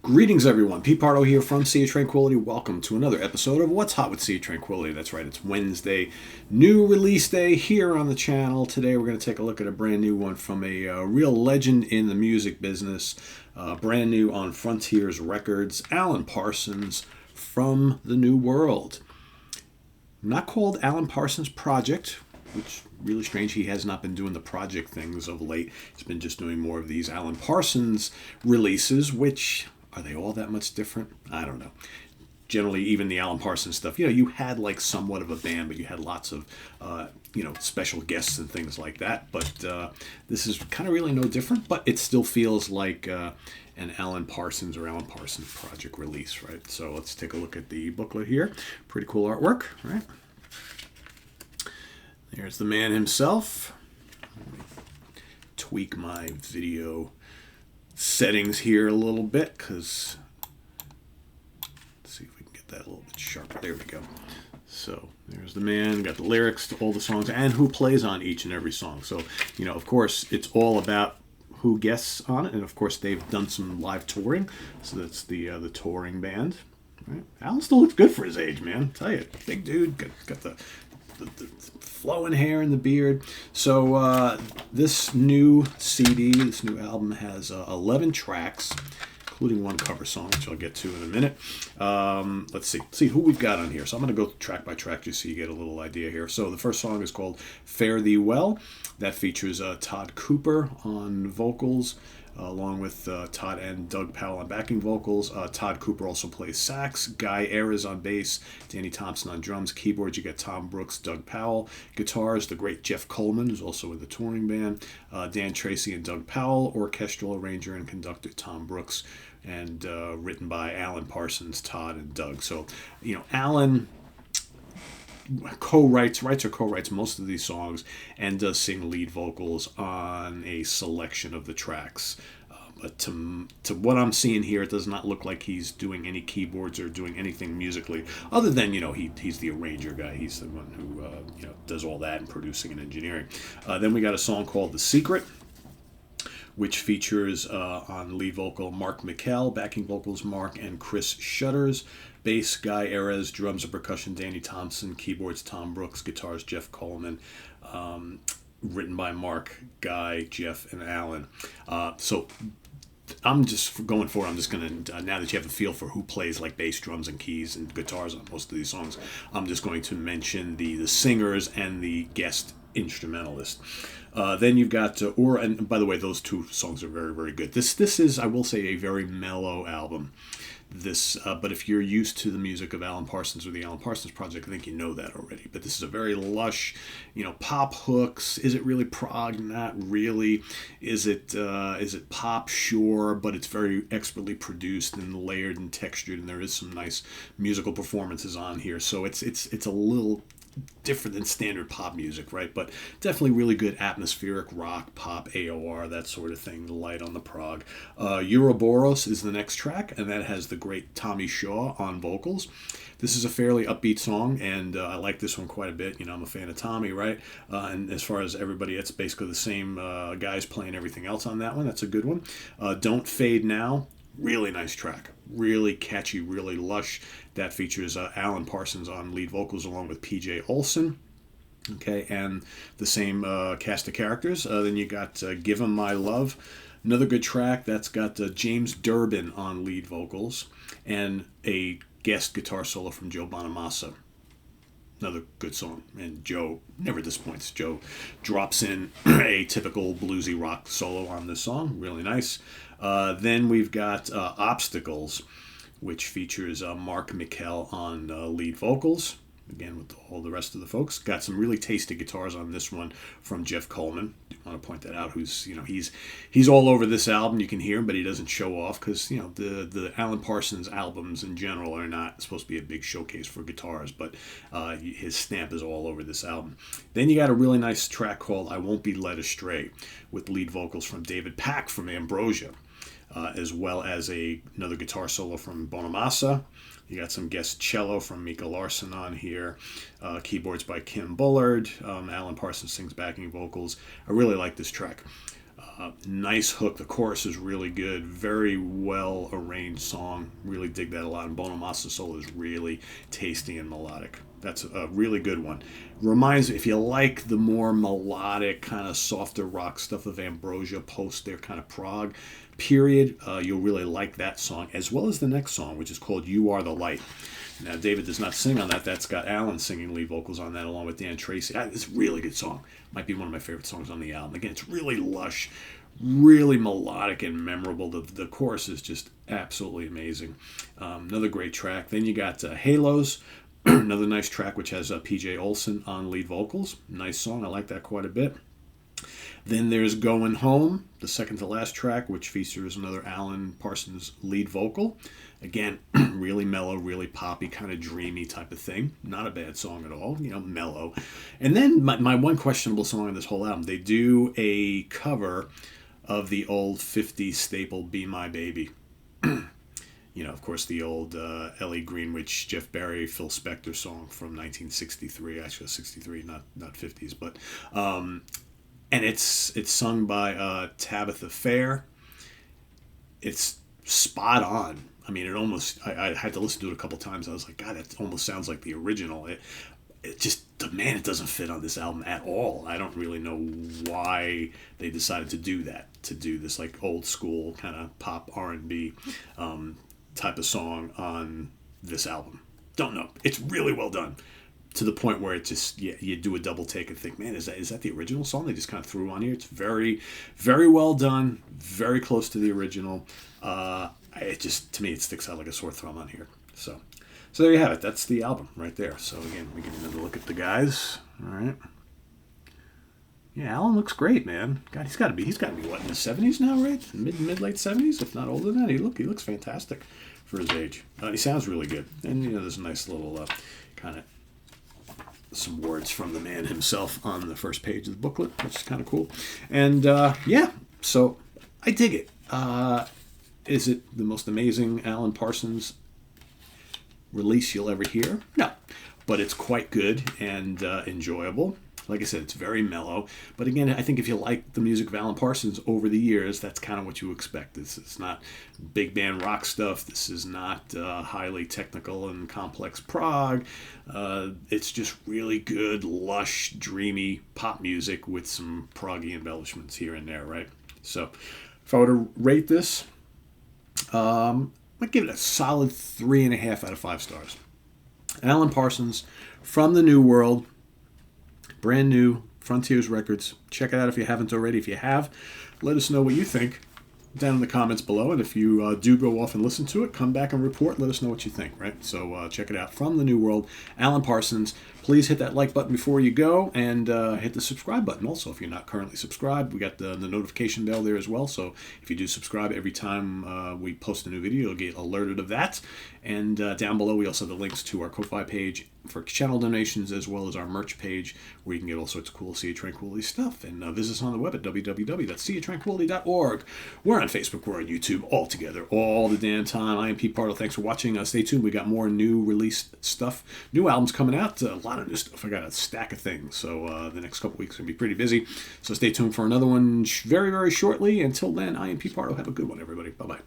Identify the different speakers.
Speaker 1: Greetings, everyone. Pete Pardo here from Sea of Tranquility. Welcome to another episode of What's Hot with Sea of Tranquility. That's right, it's Wednesday, new release day here on the channel. Today we're going to take a look at a brand new one from a real legend in the music business, brand new on Frontiers Records, Alan Parsons from the New World. Not called Alan Parsons Project, which really strange. He has not been doing the project things of late. He's been just doing more of these Alan Parsons releases, which... are they all that much different? I don't know. Generally, even the Alan Parsons stuff, you had like somewhat of a band, but you had lots of, special guests and things like that. But this is kind of really no different, but it still feels like an Alan Parsons or Alan Parsons Project release, right? So let's take a look at the booklet here. Pretty cool artwork, right? There's the man himself. Let me tweak my video settings here a little bit, because let's see if we can get that a little bit sharper. There we go. So there's the man, got the lyrics to all the songs and who plays on each and every song. So, of course, it's all about who guests on it, and of course they've done some live touring. So that's the touring band. Right? Alan still looks good for his age, man. I tell you, big dude, got the flowing hair and the beard. So this new CD, this new album has 11 tracks, including one cover song, which I'll get to in a minute. Let's see who we've got on here. So I'm going to go track by track just so you get a little idea here. So the first song is called Fare Thee Well. That features Todd Cooper on vocals, along with Todd and Doug Powell on backing vocals. Todd Cooper also plays sax. Guy Ayres on bass. Danny Thompson on drums. Keyboards, you get Tom Brooks, Doug Powell. Guitars, the great Jeff Coleman, who's also in the touring band. Dan Tracy and Doug Powell. Orchestral arranger and conductor Tom Brooks. And written by Alan Parsons, Todd, and Doug. So, Alan writes most of these songs and does sing lead vocals on a selection of the tracks. But to what I'm seeing here, it does not look like he's doing any keyboards or doing anything musically, other than, he's the arranger guy. He's the one who, does all that in producing and engineering. Then we got a song called The Secret, which features on lead vocal Mark McKell, backing vocals Mark and Chris Shutters, bass Guy Ayres, drums and percussion Danny Thompson, keyboards Tom Brooks, guitars Jeff Coleman, written by Mark, Guy, Jeff, and Alan. So I'm just going forward. I'm just going to, now that you have a feel for who plays like bass, drums, and keys and guitars on most of these songs, I'm just going to mention the singers and the guest instrumentalist. Then you've got and by the way, those two songs are very, very good. This is, I will say, a very mellow album. But if you're used to the music of Alan Parsons or the Alan Parsons Project, I think you know that already. But this is a very lush, pop hooks. Is it really prog? Not really. Is it pop? Sure, but it's very expertly produced and layered and textured, and there is some nice musical performances on here. So it's a little different than standard pop music, right? But definitely really good atmospheric rock, pop, AOR, that sort of thing, light on the prog. Euroboros is the next track, and that has the great Tommy Shaw on vocals. This is a fairly upbeat song, and I like this one quite a bit. I'm a fan of Tommy, right? And as far as everybody, it's basically the same guys playing everything else on that one. That's a good one. Don't Fade Now. Really nice track. Really catchy, really lush. That features Alan Parsons on lead vocals along with PJ Olson. Okay, and the same cast of characters. Then you got Give 'Em My Love. Another good track. That's got James Durbin on lead vocals and a guest guitar solo from Joe Bonamassa. Another good song, and Joe never disappoints. Joe drops in a typical bluesy rock solo on this song. Really nice. Then we've got Obstacles, which features Mark McKell on lead vocals. Again, with all the rest of the folks. Got some really tasty guitars on this one from Jeff Coleman. I want to point that out. Who's he's all over this album. You can hear him, but he doesn't show off because the Alan Parsons albums in general are not supposed to be a big showcase for guitars. But his stamp is all over this album. Then you got a really nice track called "I Won't Be Led Astray" with lead vocals from David Pack from Ambrosia. As well as another guitar solo from Bonamassa. You got some guest cello from Mika Larson on here. Keyboards by Kim Bullard. Alan Parsons sings backing vocals. I really like this track. Nice hook. The chorus is really good. Very well arranged song. Really dig that a lot. And Bonamassa solo is really tasty and melodic. That's a really good one. Reminds me, if you like the more melodic, kind of softer rock stuff of Ambrosia post their kind of prog period, you'll really like that song, as well as the next song, which is called You Are the Light. Now, David does not sing on that. That's got Alan singing lead vocals on that, along with Dan Tracy. It's a really good song. Might be one of my favorite songs on the album. Again, it's really lush, really melodic and memorable. The chorus is just absolutely amazing. Another great track. Then you got Halos, another nice track which has PJ Olson on lead vocals. Nice song. I like that quite a bit. Then there's Going Home, the second to last track, which features another Alan Parsons lead vocal. Again, really mellow, really poppy, kind of dreamy type of thing. Not a bad song at all, mellow. And then my one questionable song on this whole album, they do a cover of the old 50s staple Be My Baby. Of course, the old Ellie Greenwich, Jeff Barry, Phil Spector song from 1963. Actually, 63, not 50s. But and it's sung by Tabitha Fair. It's spot on. I mean, it almost, I had to listen to it a couple times. I was like, God, that almost sounds like the original. It just, man, it doesn't fit on this album at all. I don't really know why they decided to do that, to do this like old school kind of pop R&B type of song on this album. Don't know. It's really well done, to the point where it just, you do a double take and think, man, is that the original song they just kind of threw on here? It's very, very well done, very close to the original. It just, to me, it sticks out like a sore thumb on here. So there you have it. That's the album right there. So again, we get another look at the guys. All right. Yeah, Alan looks great, man. God, he's got to be what, in the 70s now, right? Mid late 70s, if not older than that. He looks fantastic for his age. He sounds really good. And there's a nice little kind of some words from the man himself on the first page of the booklet, which is kind of cool. And so I dig it. Is it the most amazing Alan Parsons release you'll ever hear? No, but it's quite good and enjoyable. Like I said, it's very mellow. But again, I think if you like the music of Alan Parsons over the years, that's kind of what you expect. It's not big band rock stuff. This is not highly technical and complex prog. It's just really good, lush, dreamy pop music with some proggy embellishments here and there, right? So if I were to rate this, I'd give it a solid 3.5 out of 5 stars. Alan Parsons, From the New World, brand new, Frontiers Records. Check it out if you haven't already. If you have, let us know what you think down in the comments below. And if you do go off and listen to it, come back and report. Let us know what you think, right? So check it out. From the New World, Alan Parsons. Please hit that like button before you go, and hit the subscribe button also if you're not currently subscribed. We got the notification bell there as well. So if you do subscribe every time we post a new video, you'll get alerted of that. And down below, we also have the links to our Ko-Fi page for channel donations, as well as our merch page, where you can get all sorts of cool Sea of Tranquility stuff. And visit us on the web at www.seaoftranquility.org. We're on Facebook, we're on YouTube, all together, all the damn time. I am Pete Pardo. Thanks for watching. Stay tuned. We got more new released stuff, new albums coming out. A lot of new stuff. I got a stack of things. So the next couple weeks are going to be pretty busy. So stay tuned for another one very, very shortly. Until then, I am Pete Pardo. Have a good one, everybody. Bye-bye.